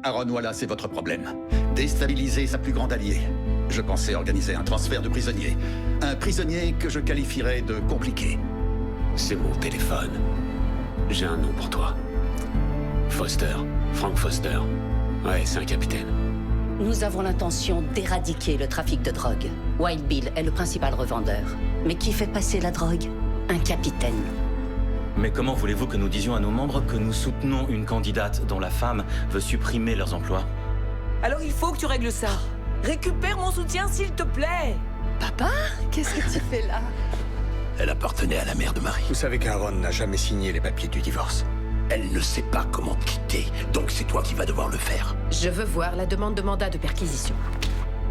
Aaron Wallace est votre problème. Déstabiliser sa plus grande alliée. Je pensais organiser un transfert de prisonnier. Un prisonnier que je qualifierais de compliqué. C'est mon téléphone. J'ai un nom pour toi. Foster. Frank Foster. Ouais, c'est un capitaine. Nous avons l'intention d'éradiquer le trafic de drogue. Wild Bill est le principal revendeur. Mais qui fait passer la drogue? Un capitaine. Mais comment voulez-vous que nous disions à nos membres que nous soutenons une candidate dont la femme veut supprimer leurs emplois? Alors il faut que tu règles ça. Récupère mon soutien, s'il te plaît. Papa, qu'est-ce que tu fais là? Elle appartenait à la mère de Marie. Vous savez qu'Aaron n'a jamais signé les papiers du divorce. Elle ne sait pas comment quitter, donc c'est toi qui vas devoir le faire. Je veux voir la demande de mandat de perquisition.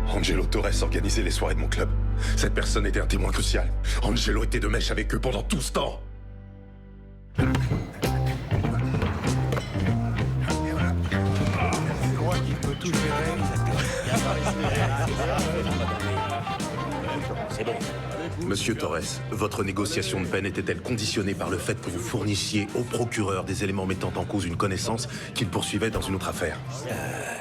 Angelo Torres organisait les soirées de mon club. Cette personne était un témoin crucial. Angelo était de mèche avec eux pendant tout ce temps. C'est bon. Monsieur Torres, votre négociation de peine était-elle conditionnée par le fait que vous fournissiez au procureur des éléments mettant en cause une connaissance qu'il poursuivait dans une autre affaire?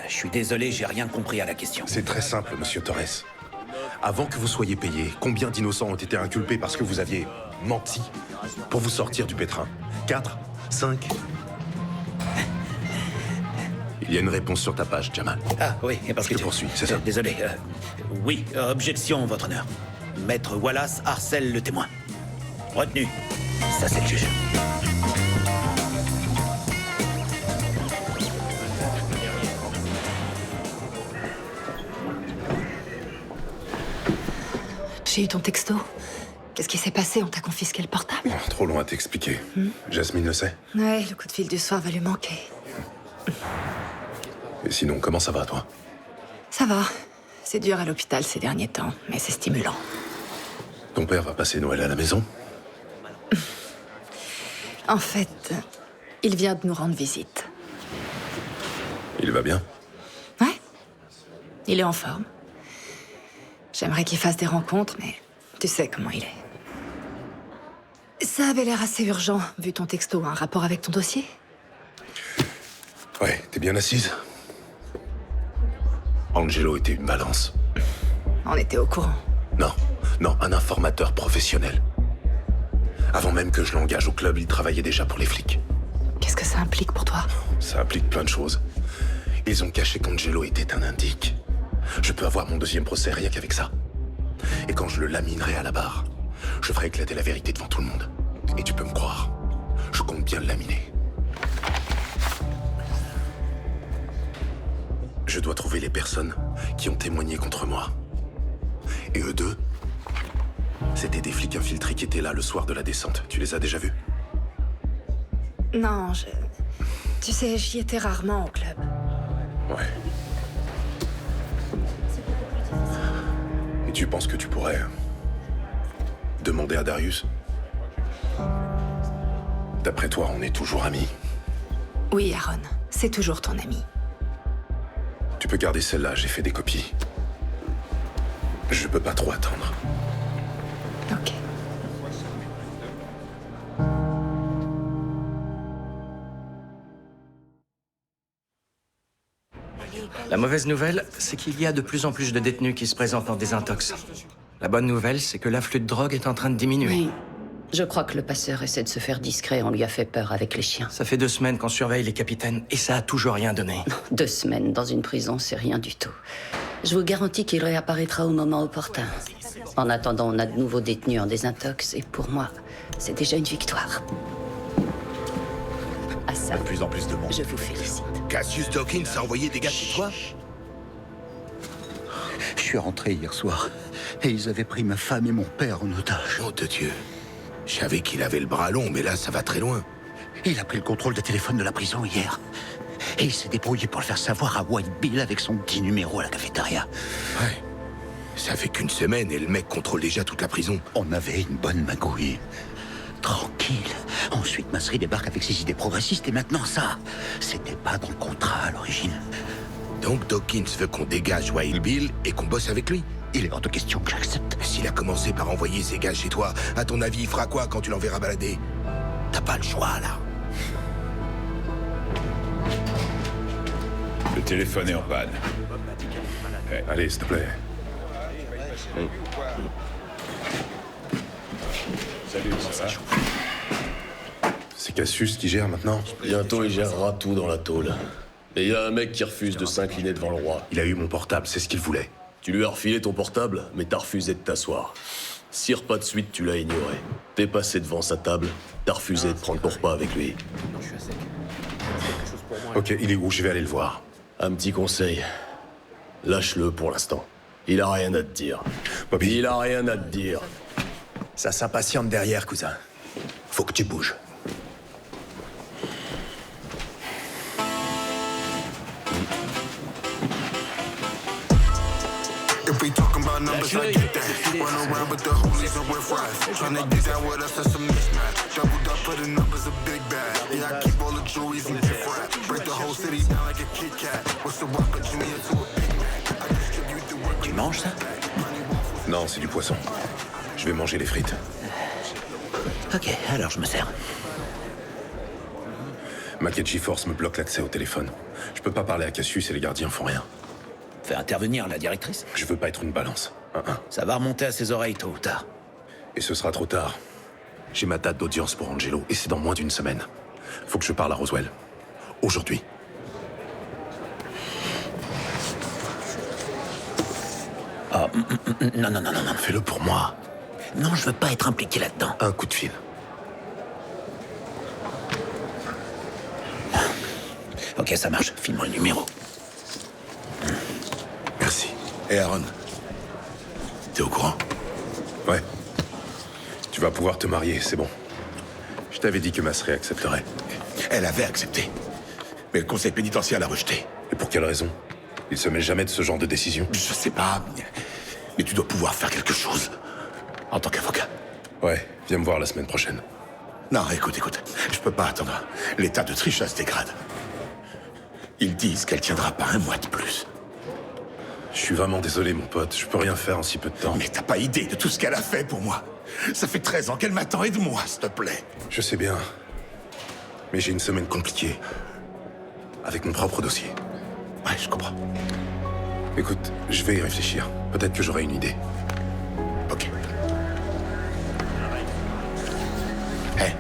Je suis désolé, j'ai rien compris à la question. C'est très simple, monsieur Torres. Avant que vous soyez payé, combien d'innocents ont été inculpés parce que vous aviez menti pour vous sortir du pétrin? 4? 5? Il y a une réponse sur ta page, Jamal. Ah oui, parce Je que te poursuis, c'est ça? Désolé. Oui, objection, votre honneur. Maître Wallace harcèle le témoin. Retenu. Ça, c'est le juge. J'ai eu ton texto. Qu'est-ce qui s'est passé? On t'a confisqué le portable? Trop long à t'expliquer. Jasmine le sait. Ouais, le coup de fil du soir va lui manquer. Et sinon, comment ça va, toi? Ça va. C'est dur à l'hôpital ces derniers temps, mais c'est stimulant. Ton père va passer Noël à la maison? En fait, il vient de nous rendre visite. Il va bien? Ouais. Il est en forme. J'aimerais qu'il fasse des rencontres, mais tu sais comment il est. Ça avait l'air assez urgent, vu ton texto. Un rapport avec ton dossier? Ouais, t'es bien assise? Angelo était une balance. On était au courant. Non, un informateur professionnel. Avant même que je l'engage au club, il travaillait déjà pour les flics. Qu'est-ce que ça implique pour toi? Ça implique plein de choses. Ils ont caché qu'Angelo était un indique. Je peux avoir mon deuxième procès rien qu'avec ça. Et quand je le laminerai à la barre, je ferai éclater la vérité devant tout le monde. Et tu peux me croire, je compte bien le laminer. Je dois trouver les personnes qui ont témoigné contre moi. Et eux deux, c'était des flics infiltrés qui étaient là le soir de la descente. Tu les as déjà vus? Non, tu sais, j'y étais rarement au club. Ouais. Et tu penses que tu pourrais demander à Darius? D'après toi, on est toujours amis. Oui, Aaron, c'est toujours ton ami. Tu peux garder celle-là, j'ai fait des copies. Je peux pas trop attendre. Ok. La mauvaise nouvelle, c'est qu'il y a de plus en plus de détenus qui se présentent en désintox. La bonne nouvelle, c'est que l'afflux de drogue est en train de diminuer. Oui. Je crois que le passeur essaie de se faire discret. On lui a fait peur avec les chiens. Ça fait 2 semaines qu'on surveille les capitaines et ça a toujours rien donné. 2 semaines dans une prison, c'est rien du tout. Je vous garantis qu'il réapparaîtra au moment opportun. En attendant, on a de nouveaux détenus en désintox et pour moi, c'est déjà une victoire. À ça, De plus en plus de monde. je vous félicite. Cassius Dawkins a envoyé des gars chez toi? Je suis rentré hier soir et ils avaient pris ma femme et mon père en otage. Nom de Dieu. Je savais qu'il avait le bras long, mais là, ça va très loin. Il a pris le contrôle des téléphones de la prison hier. Et il s'est débrouillé pour le faire savoir à White Bill avec son petit numéro à la cafétéria. Ouais. Ça fait qu'une semaine et le mec contrôle déjà toute la prison. On avait une bonne magouille. Tranquille. Ensuite, Massery débarque avec ses idées progressistes et maintenant ça. C'était pas dans le contrat à l'origine. Donc Dawkins veut qu'on dégage Wild Bill et qu'on bosse avec lui? Il est hors de question que j'accepte. S'il a commencé par envoyer ses gars chez toi, à ton avis, il fera quoi quand tu l'enverras balader? T'as pas le choix, là. Le téléphone est en panne. Allez, s'il te plaît. Salut, ça va? C'est Cassius qui gère maintenant? Bientôt, il gérera tout dans la tôle. Et il y a un mec qui refuse de s'incliner devant le roi. Il a eu mon portable, c'est ce qu'il voulait. Tu lui as refilé ton portable, mais t'as refusé de t'asseoir. 6 repas de suite, tu l'as ignoré. T'es passé devant sa table, t'as refusé de prendre ton repas avec lui. Ok, il est où? Je vais aller le voir. Un petit conseil. Lâche-le pour l'instant. Il a rien à te dire. Bobby. Il a rien à te dire. Ça s'impatiente derrière, cousin. Faut que tu bouges. Tu manges ça? Non, c'est du poisson. Je vais manger les frites. Ok, alors je me sers. Mackenzie Force me bloque l'accès au téléphone. Je peux pas parler à Cassius et les gardiens font rien. Fais intervenir la directrice. Je veux pas être une balance. Ça va remonter à ses oreilles tôt ou tard. Et ce sera trop tard. J'ai ma date d'audience pour Angelo et c'est dans moins d'une semaine. Faut que je parle à Roswell. Aujourd'hui. Oh, non. Fais-le pour moi. Non, je veux pas être impliqué là-dedans. Un coup de fil. Ok, ça marche. File-moi le numéro. Merci. Et Aaron? T'es au courant? Ouais. Tu vas pouvoir te marier, c'est bon. Je t'avais dit que Massery accepterait. Elle avait accepté. Mais le conseil pénitentiaire l'a rejeté. Et pour quelle raison? Il se met jamais de ce genre de décision. Je sais pas, mais tu dois pouvoir faire quelque chose. En tant qu'avocat. Ouais, viens me voir la semaine prochaine. Non, écoute. Je peux pas attendre. L'état de Trisha se dégrade. Ils disent qu'elle tiendra pas un mois de plus. Je suis vraiment désolé, mon pote. Je peux rien faire en si peu de temps. Mais t'as pas idée de tout ce qu'elle a fait pour moi. Ça fait 13 ans qu'elle m'attend. Aide-moi, s'il te plaît. Je sais bien. Mais j'ai une semaine compliquée. Avec mon propre dossier. Ouais, je comprends. Écoute, je vais y réfléchir. Peut-être que j'aurai une idée. Ok. Hé.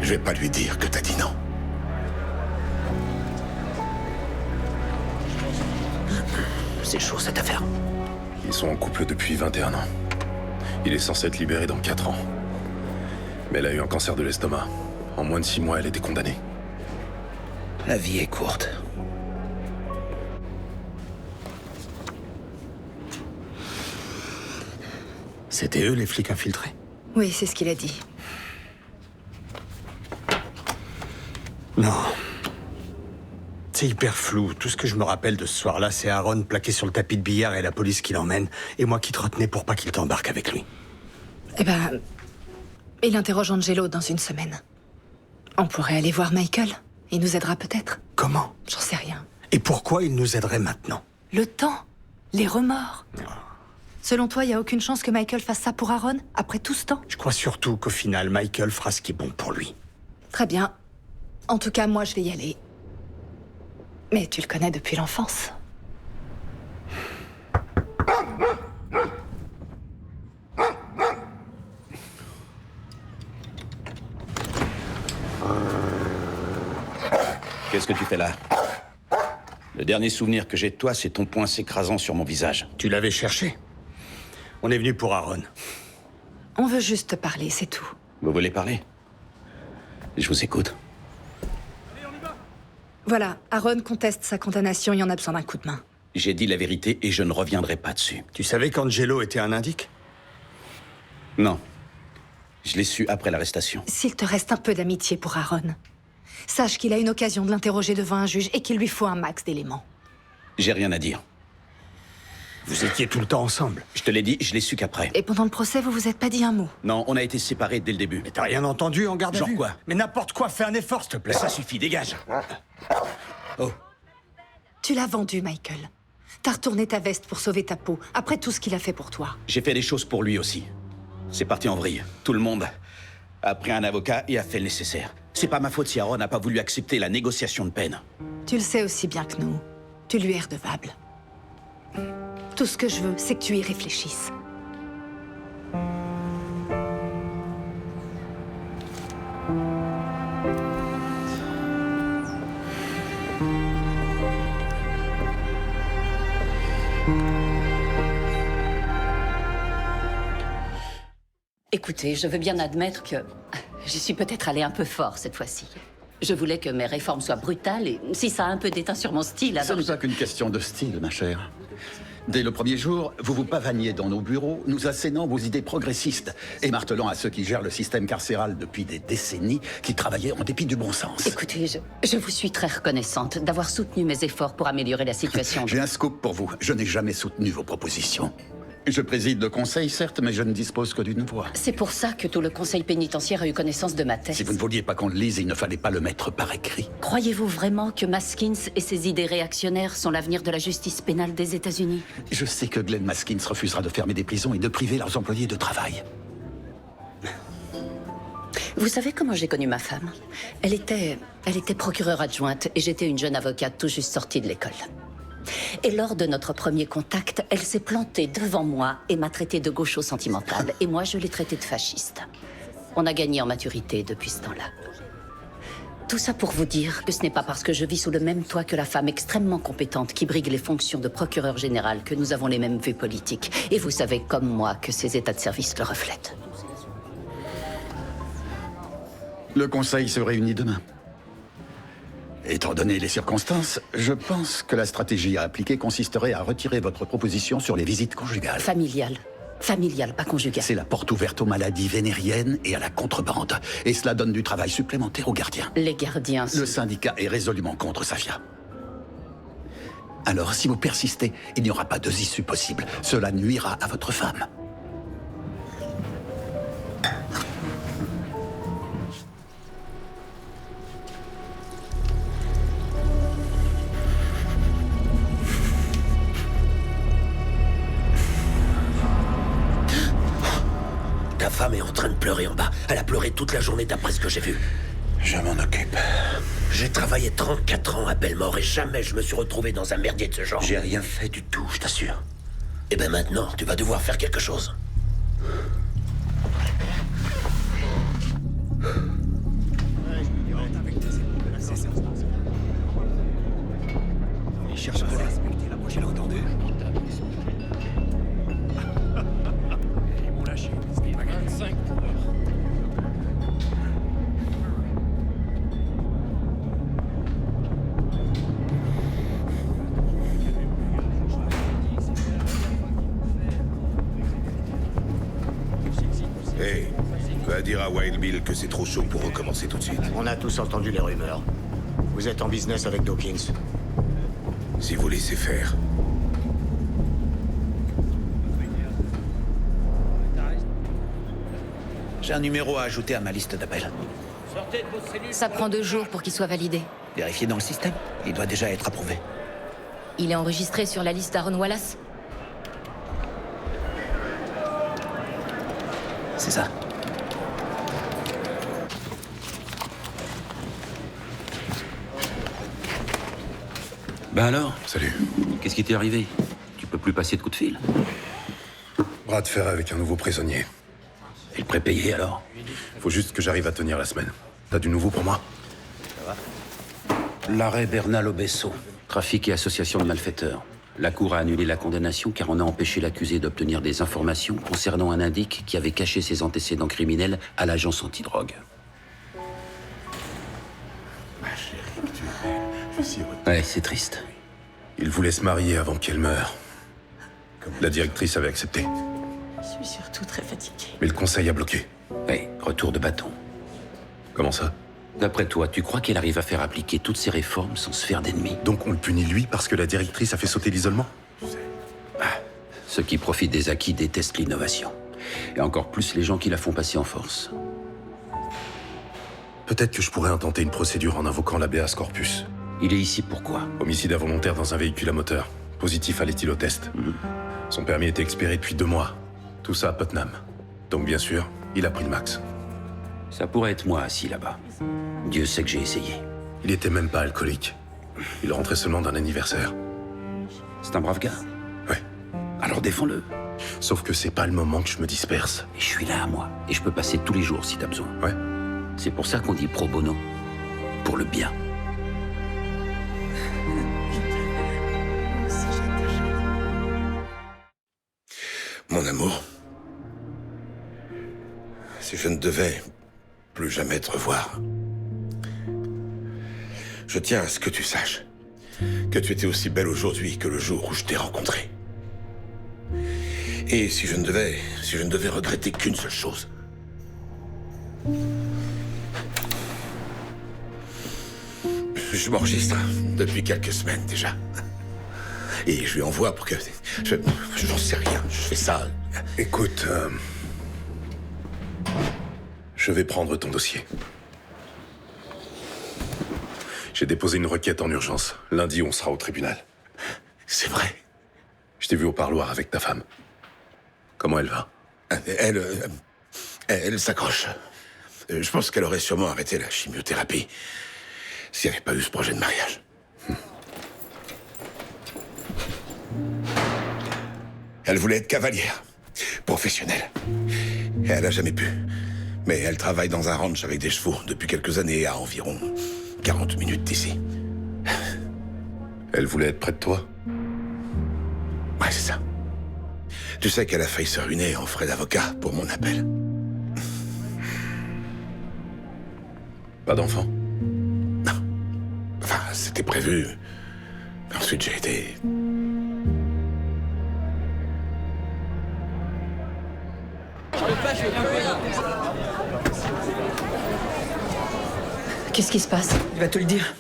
Je vais pas lui dire que t'as dit non. C'est chaud, cette affaire. Ils sont en couple depuis 21 ans. Il est censé être libéré dans 4 ans. Mais elle a eu un cancer de l'estomac. En moins de 6 mois, elle était condamnée. La vie est courte. C'était eux, les flics infiltrés? Oui, c'est ce qu'il a dit. Non. C'est hyper flou. Tout ce que je me rappelle de ce soir-là, c'est Aaron plaqué sur le tapis de billard et la police qui l'emmène, et moi qui te retenais pour pas qu'il t'embarque avec lui. Eh ben, il interroge Angelo dans une semaine. On pourrait aller voir Michael. Il nous aidera peut-être. Comment? J'en sais rien. Et pourquoi il nous aiderait maintenant? Le temps, les remords. Selon toi, il n'y a aucune chance que Michael fasse ça pour Aaron, après tout ce temps? Je crois surtout qu'au final, Michael fera ce qui est bon pour lui. Très bien. En tout cas, moi, je vais y aller. Mais tu le connais depuis l'enfance. Qu'est-ce que tu fais là? Le dernier souvenir que j'ai de toi, c'est ton poing s'écrasant sur mon visage. Tu l'avais cherché. On est venu pour Aaron. On veut juste te parler, c'est tout. Vous voulez parler? Je vous écoute. Voilà, Aaron conteste sa condamnation, il en a besoin d'un coup de main. J'ai dit la vérité et je ne reviendrai pas dessus. Tu savais qu'Angelo était un indique? Non. Je l'ai su après l'arrestation. S'il te reste un peu d'amitié pour Aaron, sache qu'il a une occasion de l'interroger devant un juge et qu'il lui faut un max d'éléments. J'ai rien à dire. Vous étiez tout le temps ensemble. Je te l'ai dit, je l'ai su qu'après. Et pendant le procès, vous vous êtes pas dit un mot? Non, on a été séparés dès le début. Mais t'as rien entendu en garde à Genre vue? quoi? Mais n'importe quoi, fais un effort, s'il te plaît. Ça suffit, dégage. Oh. Tu l'as vendu, Michael. T'as retourné ta veste pour sauver ta peau, après tout ce qu'il a fait pour toi. J'ai fait des choses pour lui aussi. C'est parti en vrille. Tout le monde a pris un avocat et a fait le nécessaire. C'est pas ma faute si Aaron n'a pas voulu accepter la négociation de peine. Tu le sais aussi bien que nous. Tu lui es redevable. Tout ce que je veux, c'est que tu y réfléchisses. Écoutez, je veux bien admettre que j'y suis peut-être allée un peu fort cette fois-ci. Je voulais que mes réformes soient brutales et si ça a un peu d'éteint sur mon style, alors... Ce n'est pas qu'une question de style, ma chère. Dès le premier jour, vous vous pavaniez dans nos bureaux, nous assénant vos idées progressistes et martelant à ceux qui gèrent le système carcéral depuis des décennies, qui travaillaient en dépit du bon sens. Écoutez, je vous suis très reconnaissante d'avoir soutenu mes efforts pour améliorer la situation. J'ai un scoop pour vous. Je n'ai jamais soutenu vos propositions. Je préside le conseil, certes, mais je ne dispose que d'une voix. C'est pour ça que tout le conseil pénitentiaire a eu connaissance de ma thèse. Si vous ne vouliez pas qu'on le lise, il ne fallait pas le mettre par écrit. Croyez-vous vraiment que Maskins et ses idées réactionnaires sont l'avenir de la justice pénale des États-Unis? Je sais que Glenn Maskins refusera de fermer des prisons et de priver leurs employés de travail. Vous savez comment j'ai connu ma femme? Elle était procureure adjointe et j'étais une jeune avocate tout juste sortie de l'école. Et lors de notre premier contact, elle s'est plantée devant moi et m'a traité de gaucho sentimentale. Et moi, je l'ai traitée de fasciste. On a gagné en maturité depuis ce temps-là. Tout ça pour vous dire que ce n'est pas parce que je vis sous le même toit que la femme extrêmement compétente qui brigue les fonctions de procureur général que nous avons les mêmes vues politiques. Et vous savez comme moi que ces états de service le reflètent. Le conseil se réunit demain. Étant donné les circonstances, je pense que la stratégie à appliquer consisterait à retirer votre proposition sur les visites conjugales. Familiale. Familiale, pas conjugale. C'est la porte ouverte aux maladies vénériennes et à la contrebande. Et cela donne du travail supplémentaire aux gardiens. Les gardiens... Le syndicat est résolument contre Safia. Alors, si vous persistez, il n'y aura pas deux issues possibles. Cela nuira à votre femme. Ta femme est en train de pleurer en bas. Elle a pleuré toute la journée d'après ce que j'ai vu. Je m'en occupe. J'ai travaillé 34 ans à Belmore et jamais je me suis retrouvé dans un merdier de ce genre. J'ai rien fait du tout, je t'assure. Et ben maintenant, tu vas devoir faire quelque chose. Il cherche à respecter la prochaine entendue. Ils m'ont lâché. 25. Hey, va dire à Wild Bill que c'est trop chaud pour recommencer tout de suite. On a tous entendu les rumeurs. Vous êtes en business avec Dawkins. Si vous laissez faire. J'ai un numéro à ajouter à ma liste d'appels. Ça prend 2 jours pour qu'il soit validé. Vérifiez dans le système. Il doit déjà être approuvé. Il est enregistré sur la liste d'Aaron Wallace? C'est ça. Ben alors? Salut. Qu'est-ce qui t'est arrivé? Tu peux plus passer de coups de fil? Bras de fer avec un nouveau prisonnier. Et le prépayé alors? Faut juste que j'arrive à tenir la semaine. T'as du nouveau pour moi? L'arrêt Bernal Obesso. Trafic et association de malfaiteurs. La Cour a annulé la condamnation car on a empêché l'accusé d'obtenir des informations concernant un indique qui avait caché ses antécédents criminels à l'agence antidrogue. Ouais, c'est triste. Il voulait se marier avant qu'elle meure. La directrice avait accepté. Je suis surtout très fatiguée. Mais le conseil a bloqué. Ouais, retour de bâton. Comment ça? D'après toi, tu crois qu'elle arrive à faire appliquer toutes ces réformes sans se faire d'ennemis? Donc on le punit lui parce que la directrice a fait sauter l'isolement? Ceux qui profitent des acquis détestent l'innovation. Et encore plus les gens qui la font passer en force. Peut-être que je pourrais intenter une procédure en invoquant l'habeas corpus. Il est ici pourquoi? Homicide involontaire dans un véhicule à moteur. Positif à l'éthylotest. Son permis était expiré depuis 2 mois. Tout ça à Putnam. Donc bien sûr, il a pris le max. Ça pourrait être moi assis là-bas. Dieu sait que j'ai essayé. Il était même pas alcoolique. Il rentrait seulement d'un anniversaire. C'est un brave gars. Ouais. Alors défends-le. Sauf que c'est pas le moment que je me disperse. Et je suis là, moi. Et je peux passer tous les jours si t'as besoin. Ouais. C'est pour ça qu'on dit pro bono. Pour le bien. Mon amour, si je ne devais plus jamais te revoir, je tiens à ce que tu saches que tu étais aussi belle aujourd'hui que le jour où je t'ai rencontrée. Et si je ne devais regretter qu'une seule chose, je m'enregistre depuis quelques semaines déjà. Et je lui envoie pour que... J'en sais rien, je fais ça. Écoute, je vais prendre ton dossier. J'ai déposé une requête en urgence. Lundi, on sera au tribunal. C'est vrai. Je t'ai vu au parloir avec ta femme. Comment elle va? Elle s'accroche. Je pense qu'elle aurait sûrement arrêté la chimiothérapie s'il n'y avait pas eu ce projet de mariage. Elle voulait être cavalière, professionnelle. Et elle n'a jamais pu. Mais elle travaille dans un ranch avec des chevaux depuis quelques années, à environ 40 minutes d'ici. Elle voulait être près de toi? Ouais, c'est ça. Tu sais qu'elle a failli se ruiner en frais d'avocat pour mon appel. Pas d'enfant? Non. Enfin, c'était prévu. Ensuite, j'ai été... Qu'est-ce qui se passe? Il va te le dire.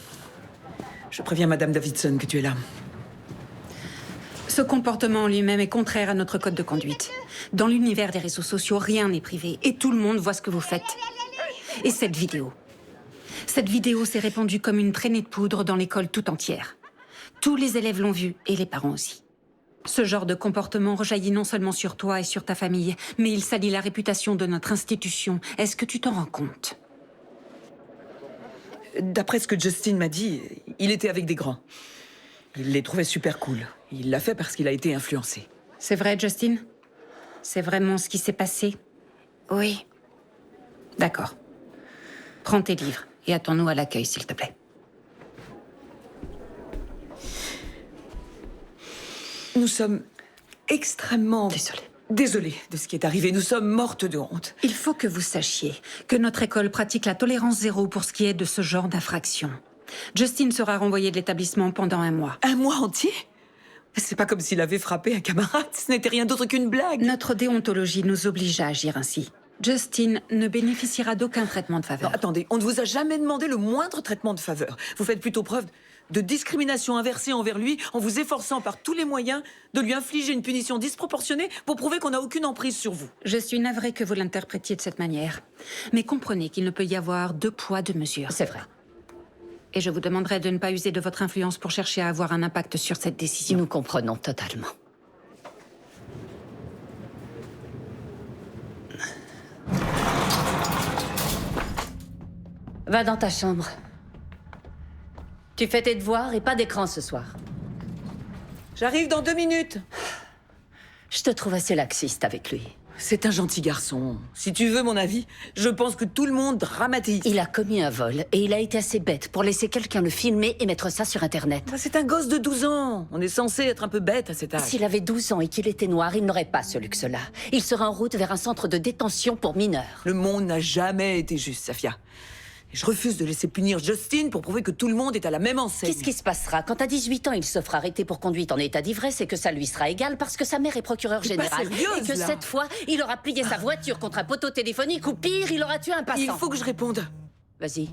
Je préviens Madame Davidson que tu es là. Ce comportement en lui-même est contraire à notre code de conduite. Dans l'univers des réseaux sociaux, rien n'est privé et tout le monde voit ce que vous faites. Et cette vidéo s'est répandue comme une traînée de poudre dans l'école tout entière. Tous les élèves l'ont vue et les parents aussi. Ce genre de comportement rejaillit non seulement sur toi et sur ta famille, mais il salit la réputation de notre institution. Est-ce que tu t'en rends compte? D'après ce que Justin m'a dit, il était avec des grands. Il les trouvait super cool. Il l'a fait parce qu'il a été influencé. C'est vrai, Justin? C'est vraiment ce qui s'est passé? Oui. D'accord. Prends tes livres et attends-nous à l'accueil, s'il te plaît. Nous sommes extrêmement... Désolée de ce qui est arrivé. Nous sommes mortes de honte. Il faut que vous sachiez que notre école pratique la tolérance zéro pour ce qui est de ce genre d'infraction. Justin sera renvoyé de l'établissement pendant 1 mois. 1 mois entier? C'est pas comme s'il avait frappé un camarade. Ce n'était rien d'autre qu'une blague. Notre déontologie nous oblige à agir ainsi. Justin ne bénéficiera d'aucun traitement de faveur. Non, attendez, on ne vous a jamais demandé le moindre traitement de faveur. Vous faites plutôt preuve de discrimination inversée envers lui en vous efforçant par tous les moyens de lui infliger une punition disproportionnée pour prouver qu'on n'a aucune emprise sur vous. Je suis navrée que vous l'interprétiez de cette manière. Mais comprenez qu'il ne peut y avoir 2 poids, 2 mesures. C'est vrai. Et je vous demanderai de ne pas user de votre influence pour chercher à avoir un impact sur cette décision. Nous comprenons totalement. Va dans ta chambre. Tu fais tes devoirs et pas d'écran ce soir. J'arrive dans 2 minutes. Je te trouve assez laxiste avec lui. C'est un gentil garçon. Si tu veux mon avis, je pense que tout le monde dramatise. Il a commis un vol et il a été assez bête pour laisser quelqu'un le filmer et mettre ça sur Internet. Bah, c'est un gosse de 12 ans. On est censé être un peu bête à cet âge. S'il avait 12 ans et qu'il était noir, il n'aurait pas ce luxe-là. Il serait en route vers un centre de détention pour mineurs. Le monde n'a jamais été juste, Safia. Et je refuse de laisser punir Justin pour prouver que tout le monde est à la même enseigne. Qu'est-ce qui se passera? Quand à 18 ans, il se fera arrêter pour conduite en état d'ivresse et que ça lui sera égal parce que sa mère est procureure générale. Et que cette fois, il aura plié sa voiture contre un poteau téléphonique ou pire, il aura tué un passant. Il faut que je réponde. Vas-y.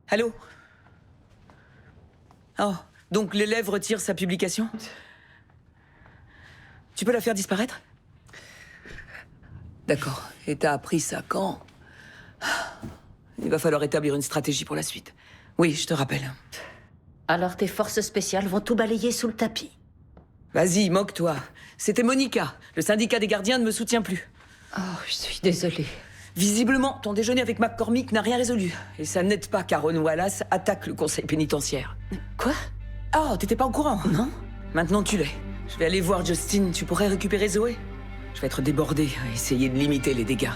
Allô? Oh, donc l'élève retire sa publication? Tu peux la faire disparaître? D'accord. Et t'as appris ça quand? Il va falloir établir une stratégie pour la suite. Oui, je te rappelle. Alors tes forces spéciales vont tout balayer sous le tapis. Vas-y, moque-toi. C'était Monica. Le syndicat des gardiens ne me soutient plus. Oh, je suis désolée. Visiblement, ton déjeuner avec McCormick n'a rien résolu. Et ça n'aide pas qu'Aaron Wallace attaque le conseil pénitentiaire. Quoi? Oh, t'étais pas au courant? Non. Maintenant tu l'es. Je vais aller voir Justin. Tu pourrais récupérer Zoé? Je vais être débordé à essayer de limiter les dégâts.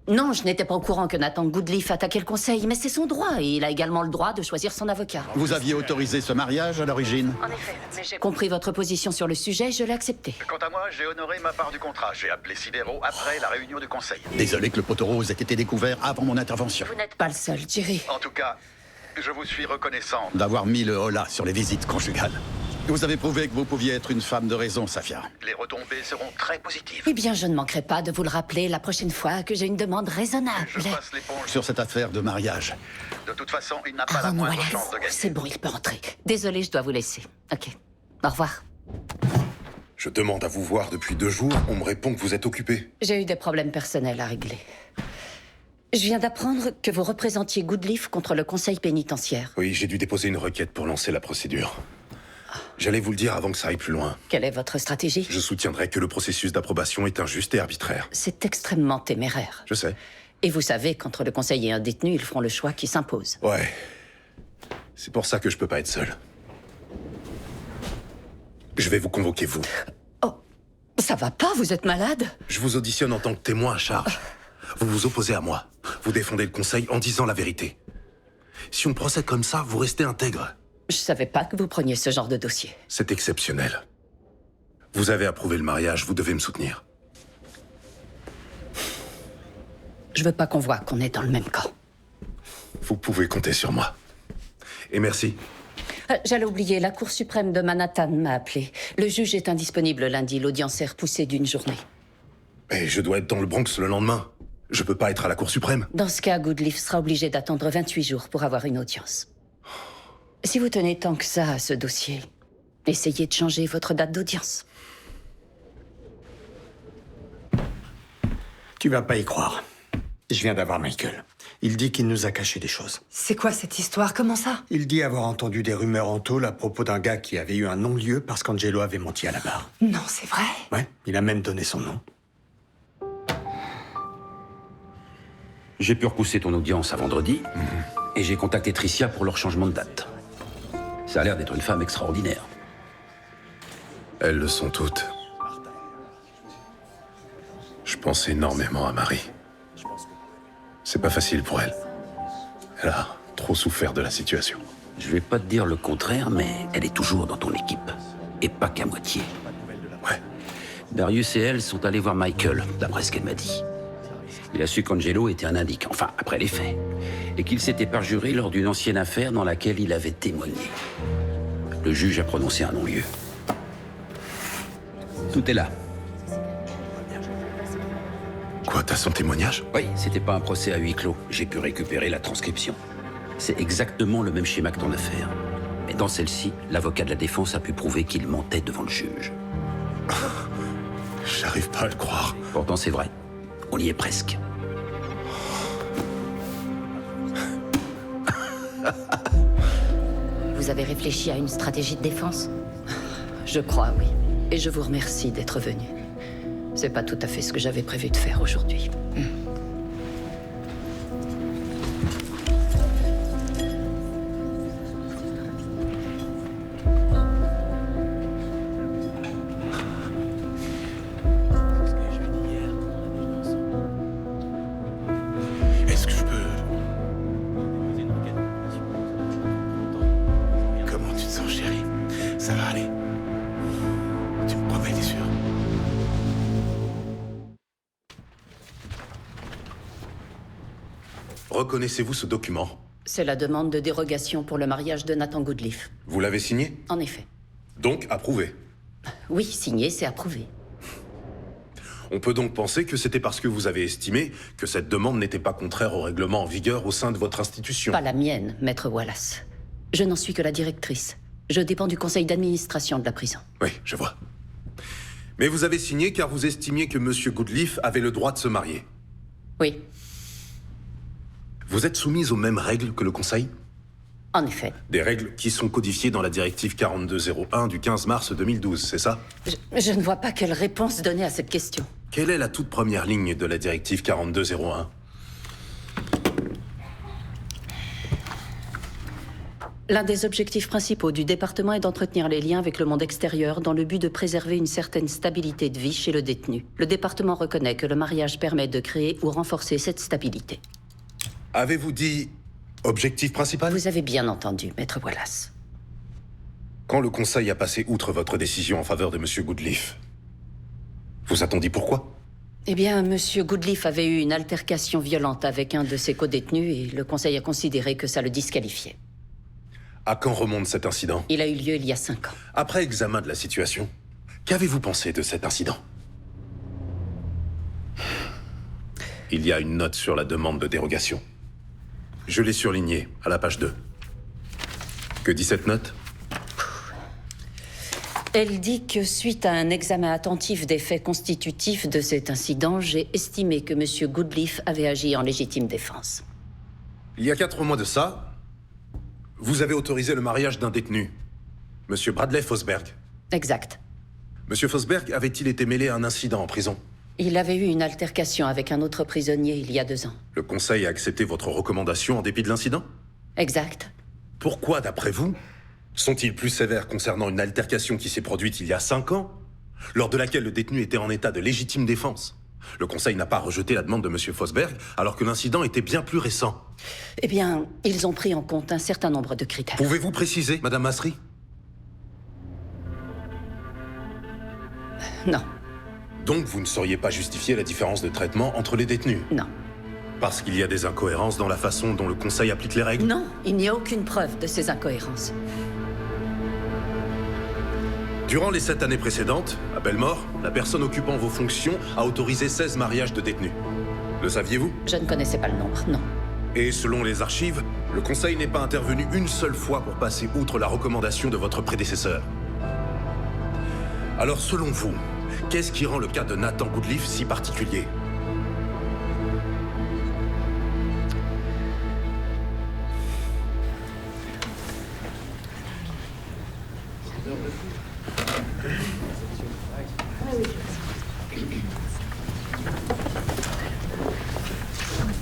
Non, je n'étais pas au courant que Nathan Goodleaf attaquait le conseil, mais c'est son droit, et il a également le droit de choisir son avocat. Vous aviez autorisé ce mariage à l'origine? En effet, mais j'ai compris votre position sur le sujet, je l'ai accepté. Quant à moi, j'ai honoré ma part du contrat. J'ai appelé Sidero après la réunion du conseil. Désolé que le poteau rose ait été découvert avant mon intervention. Vous n'êtes pas le seul, Jerry. En tout cas, je vous suis reconnaissant d'avoir mis le holà sur les visites conjugales. Vous avez prouvé que vous pouviez être une femme de raison, Safia. Les retombées seront très positives. Eh bien, je ne manquerai pas de vous le rappeler la prochaine fois que j'ai une demande raisonnable. Je passe l'éponge sur cette affaire de mariage. De toute façon, il n'a pas la Aaron moindre Wallace, chance de gagner. c'est bon, il peut entrer. Désolé, je dois vous laisser. Ok. Au revoir. Je demande à vous voir depuis 2 jours, on me répond que vous êtes occupé. J'ai eu des problèmes personnels à régler. Je viens d'apprendre que vous représentiez Goodleaf contre le conseil pénitentiaire. Oui, j'ai dû déposer une requête pour lancer la procédure. J'allais vous le dire avant que ça aille plus loin. Quelle est votre stratégie? Je soutiendrai que le processus d'approbation est injuste et arbitraire. C'est extrêmement téméraire. Je sais. Et vous savez qu'entre le conseil et un détenu, ils feront le choix qui s'impose. Ouais. C'est pour ça que je peux pas être seul. Je vais vous convoquer, vous. Oh, ça va pas, vous êtes malade? Je vous auditionne en tant que témoin à charge. Vous vous opposez à moi. Vous défendez le conseil en disant la vérité. Si on procède comme ça, vous restez intègre. Je savais pas que vous preniez ce genre de dossier. C'est exceptionnel. Vous avez approuvé le mariage, vous devez me soutenir. Je veux pas qu'on voit qu'on est dans le même camp. Vous pouvez compter sur moi. Et merci. J'allais oublier, la Cour suprême de Manhattan m'a appelé. Le juge est indisponible lundi, l'audience est repoussée d'une journée. Et je dois être dans le Bronx le lendemain. Je peux pas être à la Cour suprême. Dans ce cas, Goodleaf sera obligé d'attendre 28 jours pour avoir une audience. Si vous tenez tant que ça à ce dossier, essayez de changer votre date d'audience. Tu vas pas y croire. Je viens d'avoir Michael. Il dit qu'il nous a caché des choses. C'est quoi cette histoire? Comment ça? Il dit avoir entendu des rumeurs en tôle à propos d'un gars qui avait eu un non-lieu parce qu'Angelo avait menti à la barre. Non, c'est vrai. Ouais, il a même donné son nom. J'ai pu repousser ton audience à vendredi, et j'ai contacté Tricia pour leur changement de date. Ça a l'air d'être une femme extraordinaire. Elles le sont toutes. Je pense énormément à Marie. C'est pas facile pour elle. Elle a trop souffert de la situation. Je vais pas te dire le contraire, mais elle est toujours dans ton équipe. Et pas qu'à moitié. Ouais. Darius et elle sont allés voir Michael, d'après ce qu'elle m'a dit. Il a su qu'Angelo était un indique, enfin, après les faits. Et qu'il s'était perjuré lors d'une ancienne affaire dans laquelle il avait témoigné. Le juge a prononcé un non-lieu. Tout est là. Quoi, t'as son témoignage? Oui, c'était pas un procès à huis clos. J'ai pu récupérer la transcription. C'est exactement le même schéma que ton affaire. Mais dans celle-ci, l'avocat de la défense a pu prouver qu'il mentait devant le juge. J'arrive pas à le croire. Pourtant, c'est vrai. On y est presque. Vous avez réfléchi à une stratégie de défense? Je crois, oui. Et je vous remercie d'être venu. C'est pas tout à fait ce que j'avais prévu de faire aujourd'hui. Est-ce que je peux... Comment tu te sens, chérie? Ça va aller. Tu me promets, t'es sûr? Reconnaissez-vous ce document? C'est la demande de dérogation pour le mariage de Nathan Goodleaf. Vous l'avez signé? En effet. Donc approuvé. Oui, signé, c'est approuvé. On peut donc penser que c'était parce que vous avez estimé que cette demande n'était pas contraire au règlement en vigueur au sein de votre institution. Pas la mienne, maître Wallace. Je n'en suis que la directrice. Je dépends du conseil d'administration de la prison. Oui, je vois. Mais vous avez signé car vous estimiez que Monsieur Goodleaf avait le droit de se marier. Oui. Vous êtes soumise aux mêmes règles que le conseil? En effet. Des règles qui sont codifiées dans la directive 4201 du 15 mars 2012, c'est ça? Je ne vois pas quelle réponse donner à cette question. Quelle est la toute première ligne de la directive 4201? L'un des objectifs principaux du département est d'entretenir les liens avec le monde extérieur dans le but de préserver une certaine stabilité de vie chez le détenu. Le département reconnaît que le mariage permet de créer ou renforcer cette stabilité. Avez-vous dit objectif principal? Vous avez bien entendu, Maître Wallace. Quand le Conseil a passé outre votre décision en faveur de M. Goodleaf, vous a-t-on dit pourquoi? Eh bien, M. Goodleaf avait eu une altercation violente avec un de ses codétenus et le Conseil a considéré que ça le disqualifiait. À quand remonte cet incident? Il a eu lieu il y a 5 ans. Après examen de la situation, qu'avez-vous pensé de cet incident? Il y a une note sur la demande de dérogation. Je l'ai surlignée à la page 2. Que dit cette note? Elle dit que suite à un examen attentif des faits constitutifs de cet incident, j'ai estimé que M. Goodleaf avait agi en légitime défense. Il y a 4 mois de ça, vous avez autorisé le mariage d'un détenu, M. Bradley Fosberg. Exact. M. Fosberg avait-il été mêlé à un incident en prison? Il avait eu une altercation avec un autre prisonnier il y a 2 ans. Le Conseil a accepté votre recommandation en dépit de l'incident? Exact. Pourquoi, d'après vous, sont-ils plus sévères concernant une altercation qui s'est produite il y a 5 ans, lors de laquelle le détenu était en état de légitime défense? Le Conseil n'a pas rejeté la demande de M. Fosberg, alors que l'incident était bien plus récent. Eh bien, ils ont pris en compte un certain nombre de critères. Pouvez-vous préciser, Madame Masri? Non. Donc vous ne sauriez pas justifier la différence de traitement entre les détenus? Non. Parce qu'il y a des incohérences dans la façon dont le Conseil applique les règles? Non, il n'y a aucune preuve de ces incohérences. Durant les 7 années précédentes, à Belmore, la personne occupant vos fonctions a autorisé 16 mariages de détenus. Le saviez-vous? Je ne connaissais pas le nombre, non. Et selon les archives, le Conseil n'est pas intervenu une seule fois pour passer outre la recommandation de votre prédécesseur. Alors selon vous, qu'est-ce qui rend le cas de Nathan Goodleaf si particulier?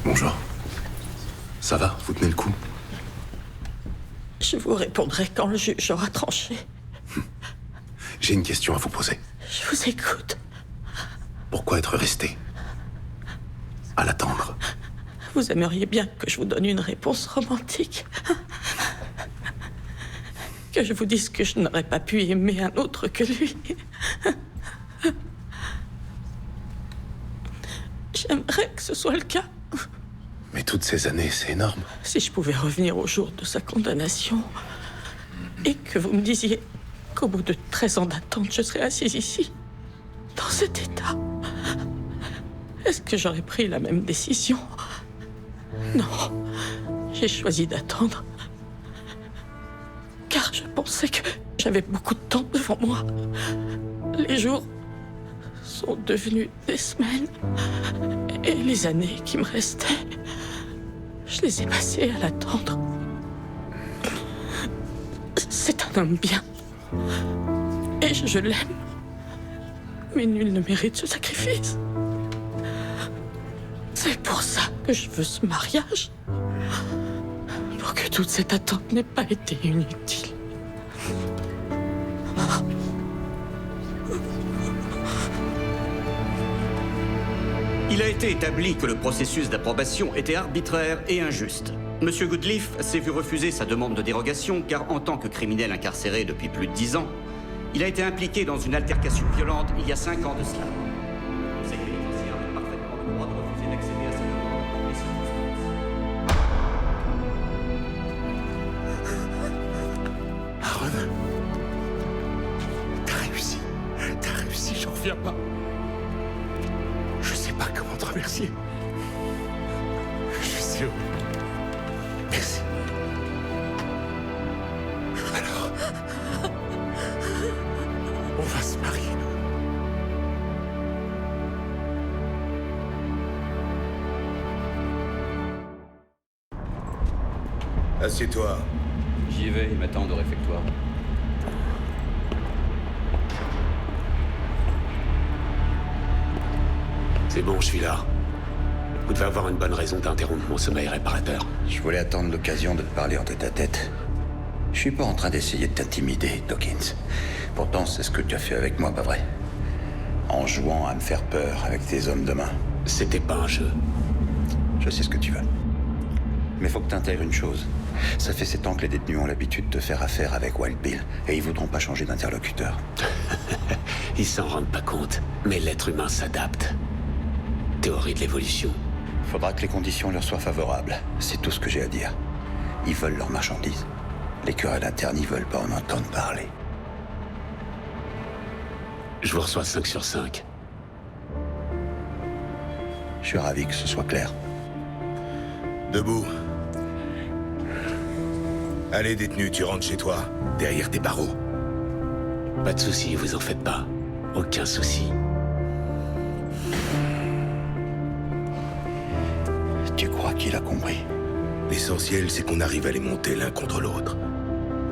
Bonjour. Ça va? Vous tenez le coup? Je vous répondrai quand le juge aura tranché. J'ai une question à vous poser. Je vous écoute. Pourquoi être resté? À l'attendre? Vous aimeriez bien que je vous donne une réponse romantique. Que je vous dise que je n'aurais pas pu aimer un autre que lui. J'aimerais que ce soit le cas. Mais toutes ces années, c'est énorme. Si je pouvais revenir au jour de sa condamnation et que vous me disiez qu'au bout de 13 ans d'attente, je serais assise ici, dans cet état, est-ce que j'aurais pris la même décision? Non, j'ai choisi d'attendre, car je pensais que j'avais beaucoup de temps devant moi. Les jours sont devenus des semaines, et les années qui me restaient, je les ai passées à l'attendre. C'est un homme bien, et je l'aime, mais nul ne mérite ce sacrifice. C'est pour ça que je veux ce mariage, pour que toute cette attente n'ait pas été inutile. Il a été établi que le processus d'approbation était arbitraire et injuste. Monsieur Goodleaf s'est vu refuser sa demande de dérogation car, en tant que criminel incarcéré depuis plus de 10 ans, il a été impliqué dans une altercation violente il y a 5 ans de cela. Le conseil pénitentiaire a parfaitement le droit de refuser d'accéder à sa demande dans les circonstances. Aaron, t'as réussi, j'en reviens pas. Je sais pas comment te remercier. Je suis si heureux. Merci. Alors, on va se marier. Assieds-toi. J'y vais, ils m'attendent au réfectoire. C'est bon, je suis là. Vous devez avoir une bonne raison d'interrompre mon sommeil réparateur. Je voulais attendre l'occasion de te parler en tête-à-tête. Je suis pas en train d'essayer de t'intimider, Dawkins. Pourtant, c'est ce que tu as fait avec moi, pas vrai? En jouant à me faire peur avec tes hommes de main. C'était pas un jeu. Je sais ce que tu veux. Mais faut que t'intègres une chose. Ça fait 7 ans que les détenus ont l'habitude de faire affaire avec Wild Bill, et ils voudront pas changer d'interlocuteur. Ils s'en rendent pas compte, mais l'être humain s'adapte. Théorie de l'évolution. Faudra que les conditions leur soient favorables. C'est tout ce que j'ai à dire. Ils veulent leurs marchandises. Les querelles internes, ils veulent pas en entendre parler. Je vous reçois 5 sur 5. Je suis ravi que ce soit clair. Debout. Allez, détenu, tu rentres chez toi, derrière tes barreaux. Pas de soucis, vous en faites pas. Aucun souci. Tu crois qu'il a compris? L'essentiel, c'est qu'on arrive à les monter l'un contre l'autre.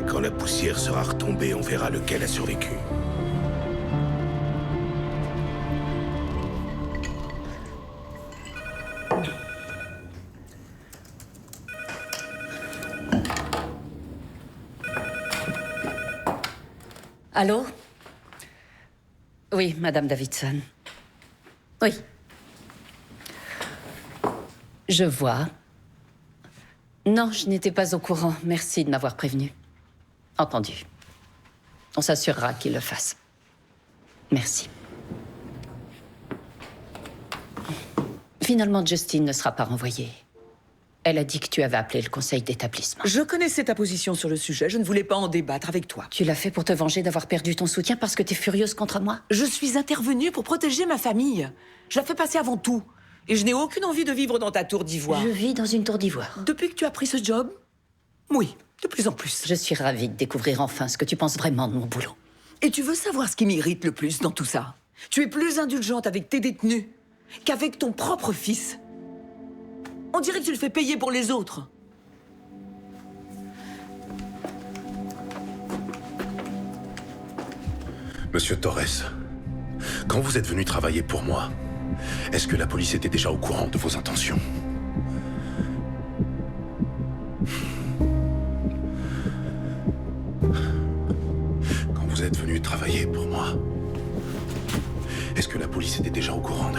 Et quand la poussière sera retombée, on verra lequel a survécu. Allô? Oui, Madame Davidson. Oui. Je vois. Non, je n'étais pas au courant. Merci de m'avoir prévenu. Entendu. On s'assurera qu'il le fasse. Merci. Finalement, Justine ne sera pas renvoyée. Elle a dit que tu avais appelé le conseil d'établissement. Je connaissais ta position sur le sujet, je ne voulais pas en débattre avec toi. Tu l'as fait pour te venger d'avoir perdu ton soutien parce que t'es furieuse contre moi? Je suis intervenue pour protéger ma famille. Je la fais passer avant tout. Et je n'ai aucune envie de vivre dans ta tour d'ivoire. Je vis dans une tour d'ivoire. Depuis que tu as pris ce job? Oui, de plus en plus. Je suis ravie de découvrir enfin ce que tu penses vraiment de mon boulot. Et tu veux savoir ce qui m'irrite le plus dans tout ça? Tu es plus indulgente avec tes détenus qu'avec ton propre fils. On dirait que tu le fais payer pour les autres. Monsieur Torres, quand vous êtes venu travailler pour moi, est-ce que la police était déjà au courant de vos intentions? Quand vous êtes venu travailler pour moi, est-ce que la police était déjà au courant de...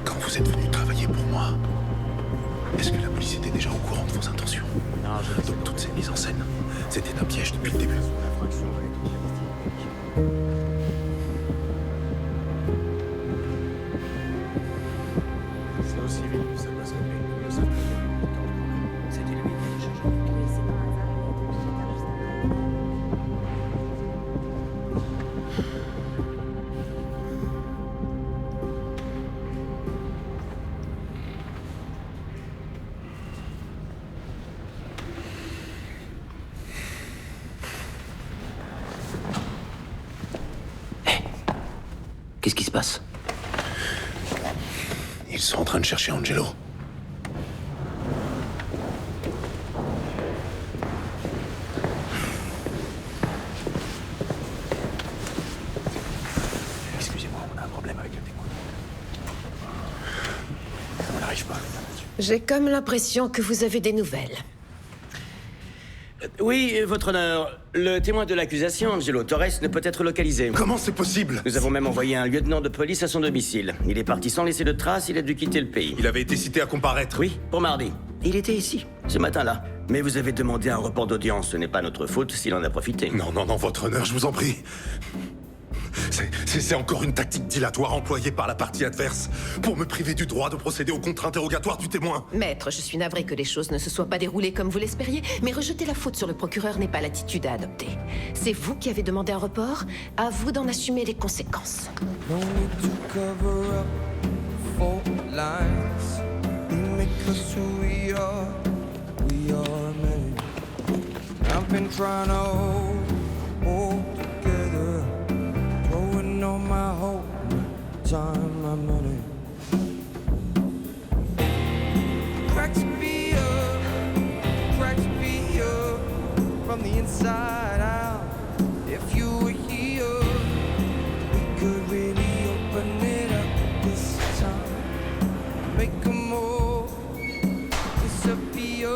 Quand vous êtes venu travailler pour moi, est-ce que la police était déjà au courant de vos intentions? Donc toutes ces mises en scène, c'était un piège depuis le début. C'est aussi vite que ça passe à lui. C'était lui. Qu'est-ce qui se passe? Ils sont en train de chercher Angelo. Excusez-moi, on a un problème avec le témoin. On n'arrive pas. J'ai comme l'impression que vous avez des nouvelles. Oui, votre honneur. Le témoin de l'accusation, Angelo Torres, ne peut être localisé. Comment c'est possible? Nous avons même envoyé un lieutenant de police à son domicile. Il est parti sans laisser de traces, il a dû quitter le pays. Il avait été cité à comparaître. Oui, pour mardi. Il était ici, ce matin-là. Mais vous avez demandé un report d'audience, ce n'est pas notre faute s'il en a profité. Non, non, non, votre honneur, je vous en prie. C'est encore une tactique dilatoire employée par la partie adverse pour me priver du droit de procéder au contre-interrogatoire du témoin. Maître, je suis navrée que les choses ne se soient pas déroulées comme vous l'espériez, mais rejeter la faute sur le procureur n'est pas l'attitude à adopter. C'est vous qui avez demandé un report, à vous d'en assumer les conséquences. All my hope, my time, my money. Cracks me up, inside out. If you were here, we could really open it up this time. Make a move, disappear.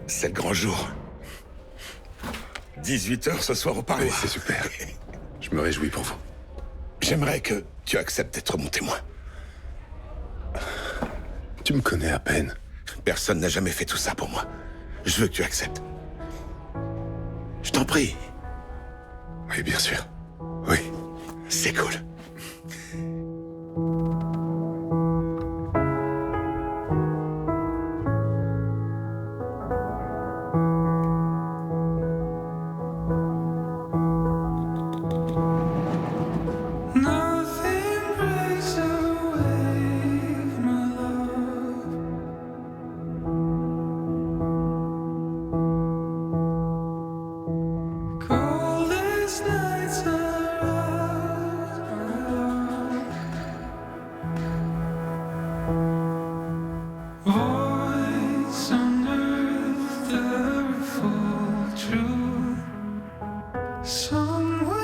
C'est le grand jour. 18h ce soir au Parloir. Oui, c'est super. Je me réjouis pour vous. J'aimerais que tu acceptes d'être mon témoin. Tu me connais à peine. Personne n'a jamais fait tout ça pour moi. Je veux que tu acceptes. Je t'en prie. Oui, bien sûr. Oui, c'est cool. Nothing breaks away, my love. Coldest nights are out, my love. Voice unearthed, the full truth. Somewhere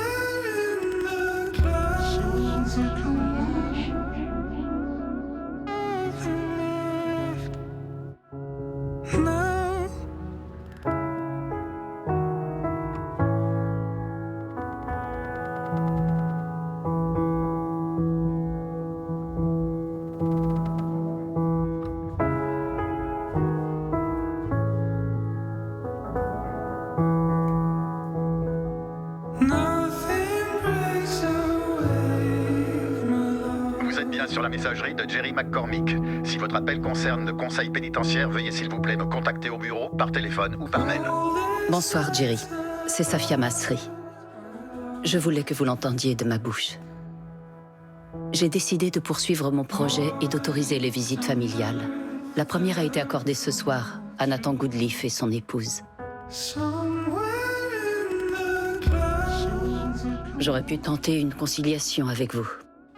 in the clouds, now. Nothing breaks away, my love. Vous êtes bien sur la messagerie de Jerry McCormick. Si votre appel concerne le conseil pénitentiaire, veuillez s'il vous plaît me contacter au bureau, par téléphone ou par mail. Bonsoir, Jerry. C'est Safia Masri. Je voulais que vous l'entendiez de ma bouche. J'ai décidé de poursuivre mon projet et d'autoriser les visites familiales. La première a été accordée ce soir à Nathan Goodleaf et son épouse. J'aurais pu tenter une conciliation avec vous,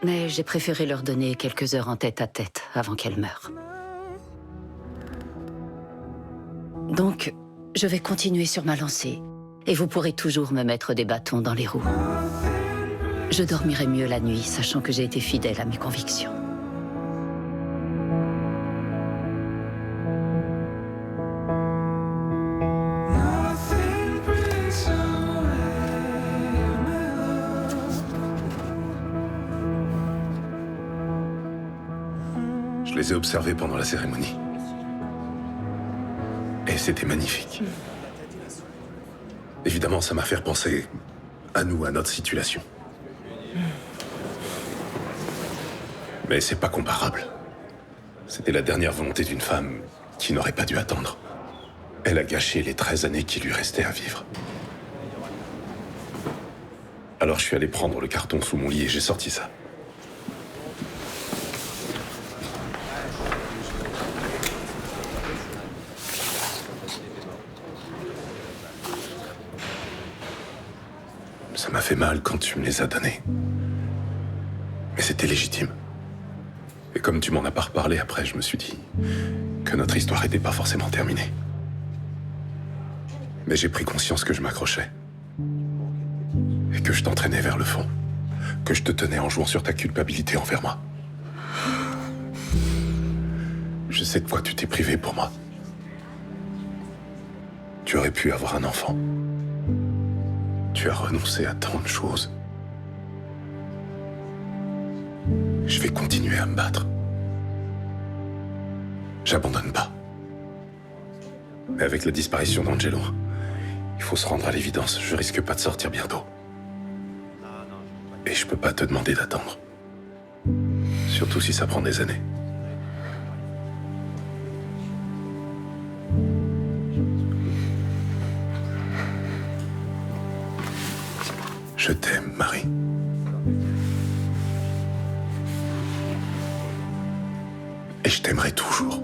mais j'ai préféré leur donner quelques heures en tête-à-tête avant qu'elle meure. Donc, je vais continuer sur ma lancée, et vous pourrez toujours me mettre des bâtons dans les roues. Je dormirai mieux la nuit, sachant que j'ai été fidèle à mes convictions. Nothing breaks away, my love. Je les ai observés pendant la cérémonie. Et c'était magnifique. Évidemment, ça m'a fait repenser à nous, à notre situation. Mais c'est pas comparable. C'était la dernière volonté d'une femme qui n'aurait pas dû attendre. Elle a gâché les 13 années qui lui restaient à vivre. Alors je suis allé prendre le carton sous mon lit et j'ai sorti ça. Ça m'a fait mal quand tu me les as donnés. Mais c'était légitime. Et comme tu m'en as pas reparlé après, je me suis dit que notre histoire n'était pas forcément terminée. Mais j'ai pris conscience que je m'accrochais. Et que je t'entraînais vers le fond. Que je te tenais en jouant sur ta culpabilité envers moi. Je sais de quoi tu t'es privé pour moi. Tu aurais pu avoir un enfant. Tu as renoncé à tant de choses. Je vais continuer à me battre. J'abandonne pas. Mais avec la disparition d'Angelo, il faut se rendre à l'évidence. Je risque pas de sortir bientôt. Et je peux pas te demander d'attendre. Surtout si ça prend des années. Je t'aime, Marie. Et je t'aimerai toujours.